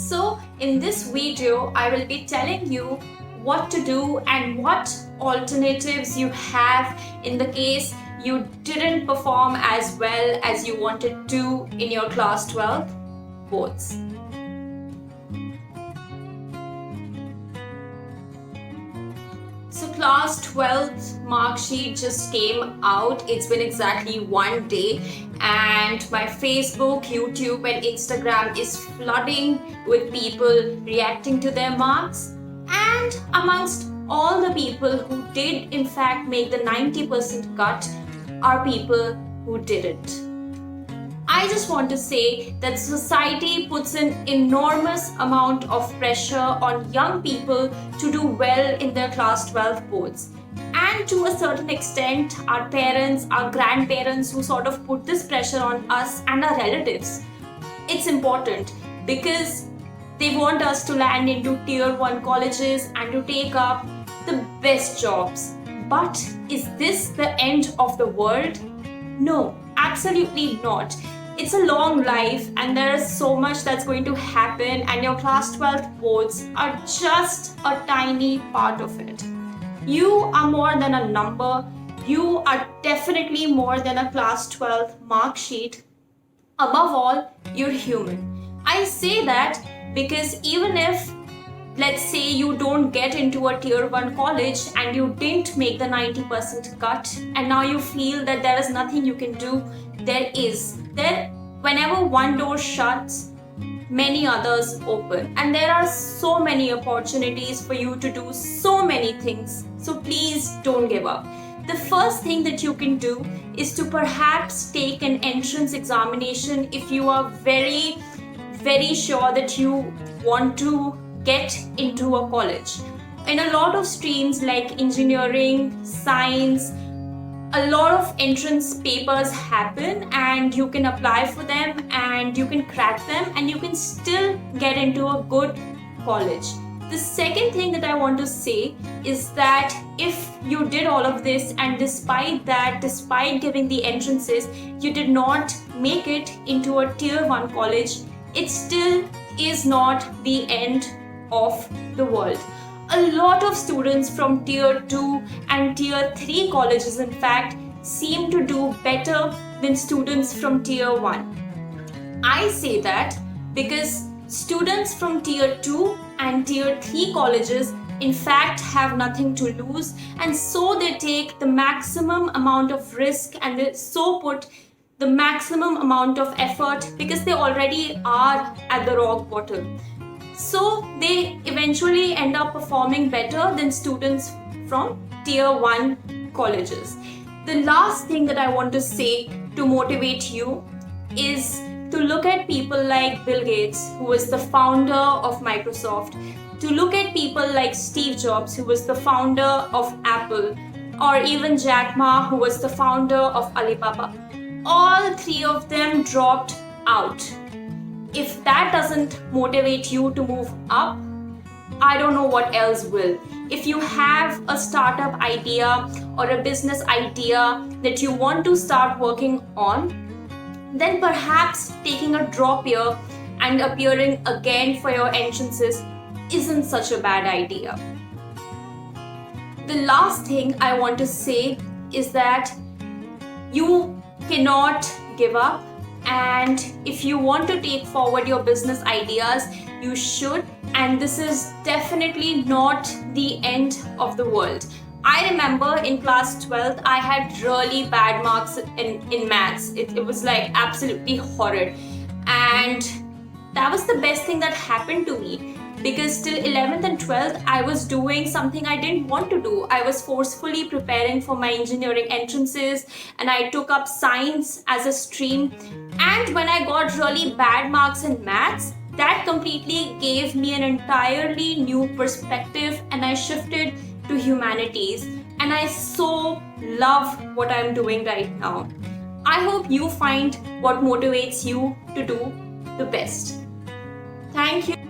So in this video, I will be telling you what to do and what alternatives you have in the case you didn't perform as well as you wanted to in your class 12 boards. So class 12 mark sheet just came out. It's been exactly 1 day and my Facebook, YouTube and Instagram is flooding with people reacting to their marks. And amongst all the people who did in fact make the 90% cut are people who didn't. I just want to say that society puts an enormous amount of pressure on young people to do well in their class 12 boards. And to a certain extent, our parents, our grandparents who sort of put this pressure on us and our relatives. It's important because they want us to land into tier 1 colleges and to take up the best jobs. But is this the end of the world? No, absolutely not. It's a long life and there is so much that's going to happen, and your class 12 boards are just a tiny part of it. You are more than a number. You are definitely more than a class 12 mark sheet. Above all, you're human. I say that because even if, let's say, you don't get into a tier 1 college and you didn't make the 90% cut and now you feel that there is nothing you can do, whenever one door shuts, many others open, and there are so many opportunities for you to do so many things. So please don't give up. The first thing that you can do is to perhaps take an entrance examination if you are very, very sure that you want to get into a college. In a lot of streams like engineering, science, a lot of entrance papers happen and you can apply for them and you can crack them and you can still get into a good college. The second thing that I want to say is that if you did all of this and despite giving the entrances, you did not make it into a tier 1 college, it still is not the end of the world. A lot of students from tier 2 and tier 3 colleges in fact seem to do better than students from tier 1. I say that because students from tier 2 and tier 3 colleges in fact have nothing to lose, and so they take the maximum amount of risk and they so put the maximum amount of effort because they already are at the rock bottom. So they eventually end up performing better than students from tier 1 colleges. The last thing that I want to say to motivate you is to look at people like Bill Gates, who was the founder of Microsoft, to look at people like Steve Jobs, who was the founder of Apple, or even Jack Ma, who was the founder of Alibaba. All three of them dropped out. If that doesn't motivate you to move up, I don't know what else will. If you have a startup idea or a business idea that you want to start working on, then perhaps taking a drop year and appearing again for your entrances isn't such a bad idea. The last thing I want to say is that you cannot give up. And if you want to take forward your business ideas, you should. And this is definitely not the end of the world. I remember in class 12, I had really bad marks in maths. It was like absolutely horrid. And that was the best thing that happened to me. Because till 11th and 12th, I was doing something I didn't want to do. I was forcefully preparing for my engineering entrances and I took up science as a stream. And when I got really bad marks in maths, that completely gave me an entirely new perspective and I shifted to humanities. And I so love what I'm doing right now. I hope you find what motivates you to do the best. Thank you.